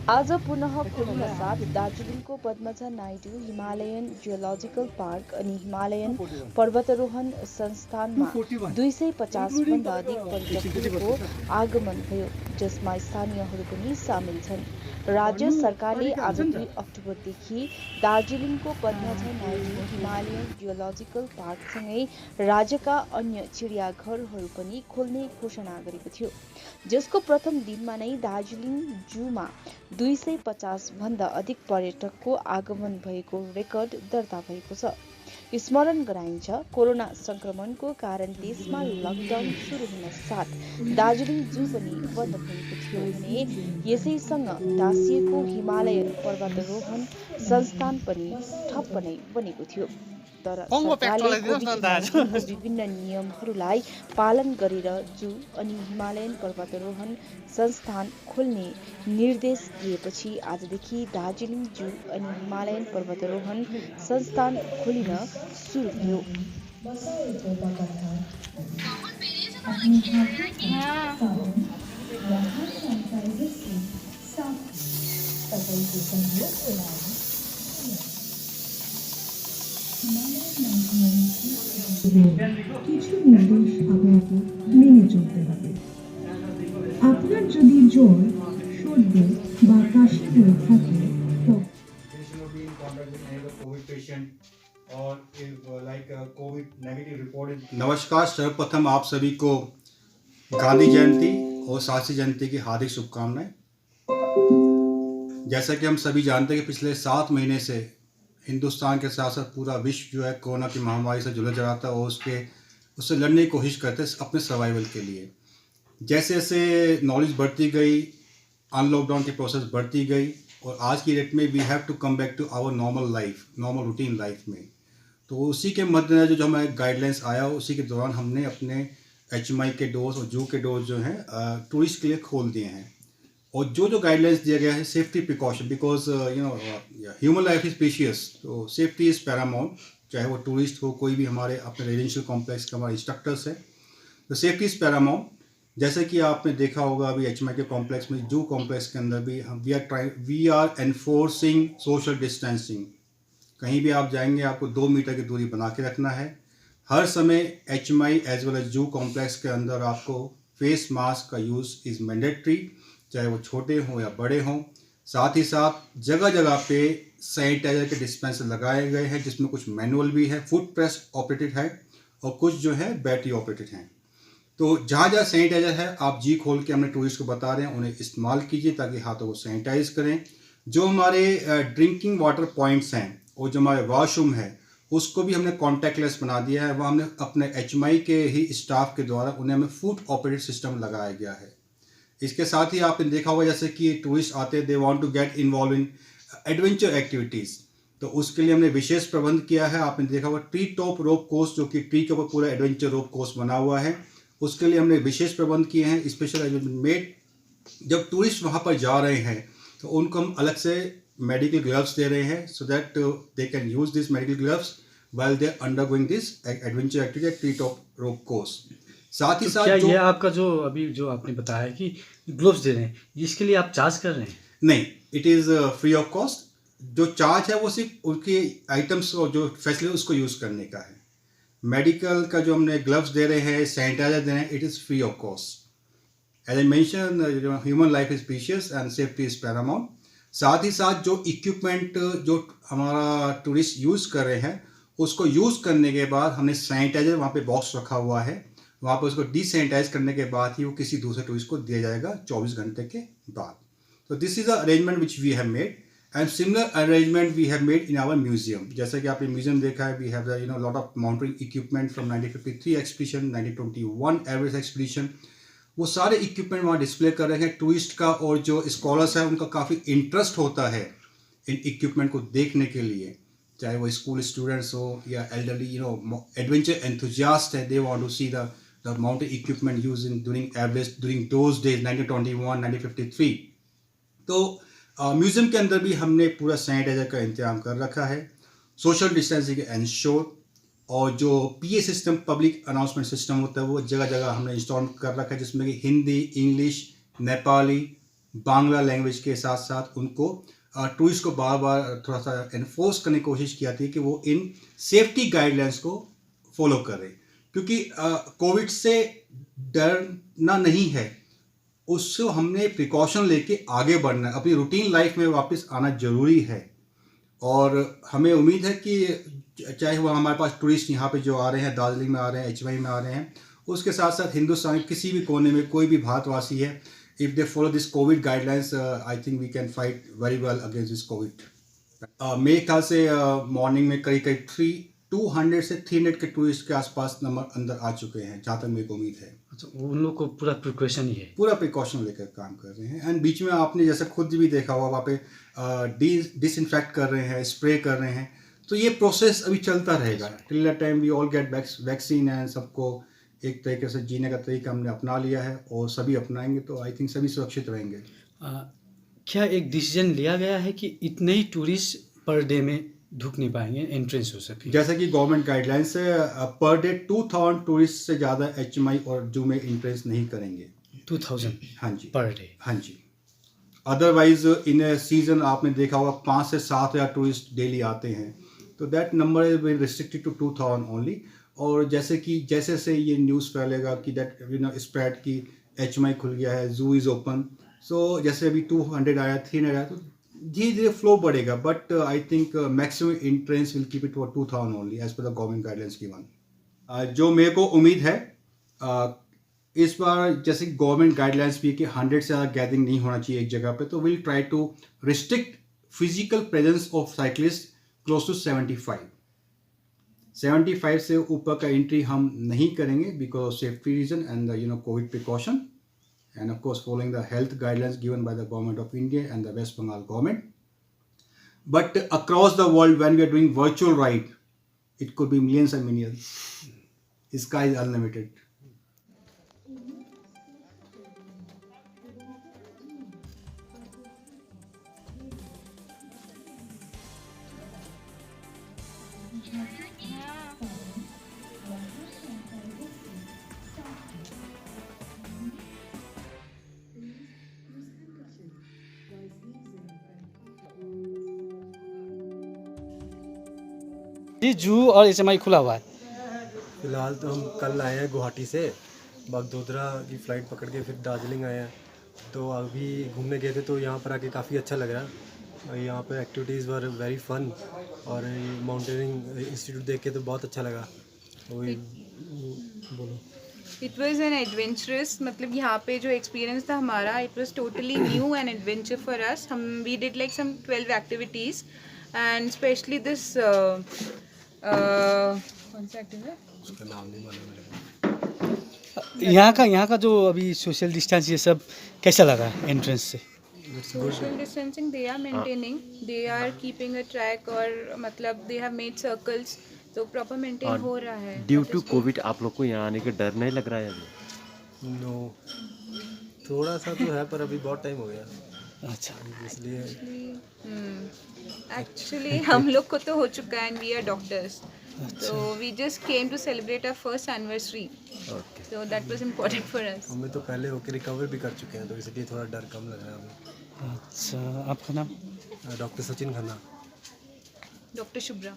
आज पुनः खुल्न साथ दार्जिलिङको Padmaja Naidu Himalayan geological park अनि हिमालयन पर्वतारोहण संस्थानमा 250 भन्दा अधिक पर्यटकहरूको आगमन भयो, जसमा स्थानीयहरू पनि सामेल छन्। राज्य सरकारले आज 2 अक्टोबरदेखि दार्जिलिङको पद्मजा नाइडु हिमालयन जियोलोजिकल पार्कसँगै राज्यका अन्य चिडियाघरहरू पनि खोल्ने घोषणा गरेको थियो, जसको प्रथम दिनमा नै दार्जिलिङ जूमा 250 भन्दा अधिक पर्यटकको आगमन भएको रेकर्ड दर्ता भएको छ। स्मरण गराइन्छ, कोरोना संक्रमणको कारण देशमा लकडाउन सुरु हुन साथ दार्जिलिङ जू पनि बन्द भएको थियो भने यसैसँग टाँसिएको हिमालय पर्वतारोहण संस्थान पनि ठप्प नै बनेको थियो। तर सरकारले कोभिड-19 को विभिन्न नियमहरूलाई पालन गरेर जू अनि हिमालयन पर्वतारोहण संस्थान खोल्ने निर्देश दिएपछि आजदेखि दार्जिलिङ जू अनि हिमालयन पर्वतारोहण संस्थान खोलिन सुरु भयो। কিছু নির্দেশ আপনাকে মেনে চলতে হবে। আপনার যদি জ্বর, সর্দি বা কাশি হয়ে থাকে তো नमस्कार। सर्वप्रथम आप सभी को गांधी जयंती और शास्त्री जयंती की हार्दिक शुभकामनाएं। जैसा कि हम सभी जानते हैं कि पिछले 7 महीने से हिंदुस्तान के साथ साथ पूरा विश्व जो है कोरोना की महामारी से जूझ रहा था और उससे लड़ने की कोशिश करते अपने सर्वाइवल के लिए। जैसे जैसे नॉलेज बढ़ती गई, अनलॉकडाउन की प्रोसेस बढ़ती गई और आज की डेट में we have to come back to our normal life, normal routine life में। तो उसी के मद्देनजर जो हमारे गाइडलाइंस आया, उसी के दौरान हमने अपने HMI के डोर्स और जू के डोर्स जो हैं टूरिस्ट के लिए खोल दिए हैं। और जो गाइडलाइंस दिया गया है, safety precaution, because human life is precious, तो सेफ्टी इज़ पैरामाउंट। चाहे वो टूरिस्ट हो, कोई भी हमारे अपने रेजिडेंशियल कॉम्प्लेक्स के हमारे इंस्ट्रक्टर्स हैं, तो सेफ्टी इज़ पैरामाउंट। जैसे कि आपने देखा होगा अभी HMI के कॉम्प्लेक्स में, जू कॉम्प्लेक्स के अंदर भी हम we are enforcing social distancing. कहीं भी आप जाएंगे आपको 2 मीटर की दूरी बना के रखना है। हर समय HMI एज वेल एज जू कॉम्प्लेक्स के अंदर आपको फेस मास्क का यूज़ इज़ मैंडेटरी, चाहे वो छोटे हों या बड़े हों। साथ ही साथ जगह जगह पे सैनिटाइजर के डिस्पेंसर लगाए गए हैं, जिसमें कुछ मैनुअल भी है, फुट प्रेस ऑपरेटेड है और कुछ जो है बैटरी ऑपरेटेड हैं। तो जहाँ जहाँ सैनिटाइजर है आप जी खोल के हमने टूरिस्ट को बता रहे हैं, उन्हें इस्तेमाल कीजिए ताकि हाथों को सैनिटाइज करें। जो हमारे ड्रिंकिंग वाटर पॉइंट्स हैं और जो हमारे वॉशरूम है, उसको भी हमने कॉन्टैक्टलेस बना दिया है। वह हमने अपने HMI के ही स्टाफ के द्वारा उन्हें हमें फुट ऑपरेटेड सिस्टम लगाया गया है। इसके साथ ही आपने देखा होगा जैसे कि टूरिस्ट आते हैं, they want to get involve in adventure activities, तो उसके लिए हमने विशेष प्रबंध किया है। आपने देखा होगा ट्री टॉप रोप कोर्स, जो कि ट्री के ऊपर पूरा एडवेंचर रोप कोर्स बना हुआ है, उसके लिए हमने विशेष प्रबंध किए हैं। Special arrangement made. जब टूरिस्ट वहाँ पर जा रहे हैं तो उनको हम अलग से मेडिकल ग्लव्स दे रहे हैं, so that they can use this medical gloves while they are undergoing this adventure activity at tree top rope course। साथ ही तो साथ क्या ये आपका जो अभी जो आपने बताया कि ग्लोव्स दे रहे हैं, इसके लिए आप चार्ज कर रहे हैं? नहीं, it is free of cost. जो चार्ज है वो सिर्फ उनके आइटम्स और जो फैसिलिटी उसको यूज़ करने का है। मेडिकल का जो हमने ग्लव्स दे रहे हैं, सैनिटाइजर दे रहे हैं, it is free of cost. As I mention, human life is precious and safety is paramount. साथ ही साथ जो इक्विपमेंट जो हमारा टूरिस्ट यूज़ कर रहे हैं, उसको यूज़ करने के बाद हमने सैनिटाइजर वहाँ पे बॉक्स रखा हुआ है, वहाँ पर उसको डिसैनिटाइज करने के बाद ही वो किसी दूसरे टूरिस्ट को दिया जाएगा 24 घंटे के बाद। तो this is a arrangement which we have made and similar arrangement we have made in our museum. जैसे कि आपने म्यूजियम देखा है, we have lot of mountaining equipment from 1953 expedition, 1921 Everest expedition. वो सारे इक्विपमेंट वहाँ डिस्प्ले कर रहे हैं टूरिस्ट का, और जो स्कॉलर्स हैं उनका काफ़ी इंटरेस्ट होता है इन इक्विपमेंट को देखने के लिए, चाहे वो स्कूल स्टूडेंट्स हो या एल्डरली एडवेंचर एंथुजियास्ट है, they want to see the mountain equipment use in during Everest during those days 1921 1953। तो म्यूजियम के अंदर भी हमने पूरा सैनिटाइजर का इंतजाम कर रखा है, सोशल डिस्टेंसिंग इंश्योर, और जो PA system, public announcement system होता है, वो जगह जगह हमने इंस्टॉल कर रखा है, जिसमें कि हिंदी, इंग्लिश, नेपाली, बांग्ला लैंग्वेज के साथ साथ उनको टूरिस्ट को बार बार थोड़ा सा एनफोर्स करने की कोशिश की जाती है कि वो इन सेफ्टी गाइडलाइंस को फॉलो करें, क्योंकि कोविड से डरना नहीं है, उससे हमने प्रिकॉशन लेके आगे बढ़ना है, अपनी रूटीन लाइफ में वापस आना जरूरी है। और हमें उम्मीद है कि चाहे वो हमारे पास टूरिस्ट यहाँ पे जो आ रहे हैं, दार्जिलिंग में आ रहे हैं, एचवाई में आ रहे हैं, उसके साथ साथ हिंदुस्तान के किसी भी कोने में कोई भी भारतवासी है, if they follow this covid guidelines, I think we can fight very well against this covid. मेरे ख्याल से मॉर्निंग में करीब करीब 200 से 300 के टूरिस्ट के आसपास नंबर अंदर आ चुके हैं, जहाँ तक मेरे को उम्मीद है। अच्छा, उन लोग को पूरा प्रिकॉशन ही है, पूरा प्रिकॉशन लेकर काम कर रहे हैं। एंड बीच में आपने जैसे खुद भी देखा होगा, वहाँ पे डिसइंफेक्ट कर रहे हैं, स्प्रे कर रहे हैं, तो ये प्रोसेस अभी चलता रहेगा till the time we all get vaccine. And सबको एक तरीके से जीने का तरीका हमने अपना लिया है और सभी अपनाएंगे तो आई थिंक सभी सुरक्षित रहेंगे। क्या एक डिसीजन लिया गया है कि इतने ही टूरिस्ट पर डे में ढुक नहीं पाएंगे, एंट्रेंस हो सके? जैसा कि गवर्नमेंट गाइडलाइंस है, पर डे 2000 टूरिस्ट से ज़्यादा HMI और जू में एंट्रेंस नहीं करेंगे। 2000? हाँ जी, पर डे। हाँ जी। अदरवाइज इन ए सीजन आपने देखा होगा 5 से 7 हज़ार टूरिस्ट डेली आते हैं, तो that number is very restricted to 2000 only. और जैसे से ये न्यूज़ फैलेगा कि दैट स्प्रेड की HMI खुल गया है, जू इज़ ओपन, सो जैसे अभी 200 आया, 300 आया, तो धीरे धीरे फ्लो बढ़ेगा, but I think maximum entrance will keep it for 2000 only as per the government guidelines given. जो मेरे को उम्मीद है इस बार, जैसे गवर्नमेंट गाइडलाइंस भी कि 100 से ज़्यादा गैदरिंग नहीं होना चाहिए एक जगह पे, तो will try to restrict physical presence of cyclist close to 75 से ऊपर का एंट्री हम नहीं करेंगे because of safety reason and covid precaution, and of course following the health guidelines given by the government of India and the West Bengal government. But across the world, when we are doing virtual ride, it could be millions and millions. The sky is unlimited. जी, जू और HMI खुला हुआ है। फिलहाल तो हम कल आए हैं गुवाहाटी से, बागडोगरा की फ़्लाइट पकड़ के फिर दार्जिलिंग आए हैं, तो अभी घूमने गए थे तो यहाँ पर आके काफ़ी अच्छा लग रहा है। और यहाँ पर एक्टिविटीज़ वर वेरी फन, और माउंटेनिंग इंस्टीट्यूट देख के तो बहुत अच्छा लगा। वही बोलो, इट वॉज़ एन एडवेंचरस, मतलब यहाँ पे जो एक्सपीरियंस था हमारा, it was totally new and adventure for us. We did like some 12 activities and specially this कौन सा एक्टिविटी है, उसका नाम नहीं मालूम मेरे यहाँ का जो अभी सोशल डिस्टेंस ये सब कैसा लगा एंट्रेंस से? Social distancing they are maintaining, they are keeping a track, और मतलब दे हैव मेड सर्कल्स, तो प्रॉपर मेंटेन हो रहा है। ड्यू टू कोविड आप लोग को यहाँ आने का डर नहीं लग रहा है अभी? नो, थोड़ा सा तो है पर अभी बहुत टाइम हो गया, अच्छा, इसलिए एक्चुअली हम लोग को तो हो चुका है एंड वी आर डॉक्टर्स, तो we just came to celebrate our first anniversary, so that was important for us. हमें तो पहले होकर रिकवर भी कर चुके हैं, तो इसलिए थोड़ा डर कम लग रहा है हमें। अच्छा, आपका नाम? डॉक्टर सचिन खन्ना। डॉक्टर शुभ्रा।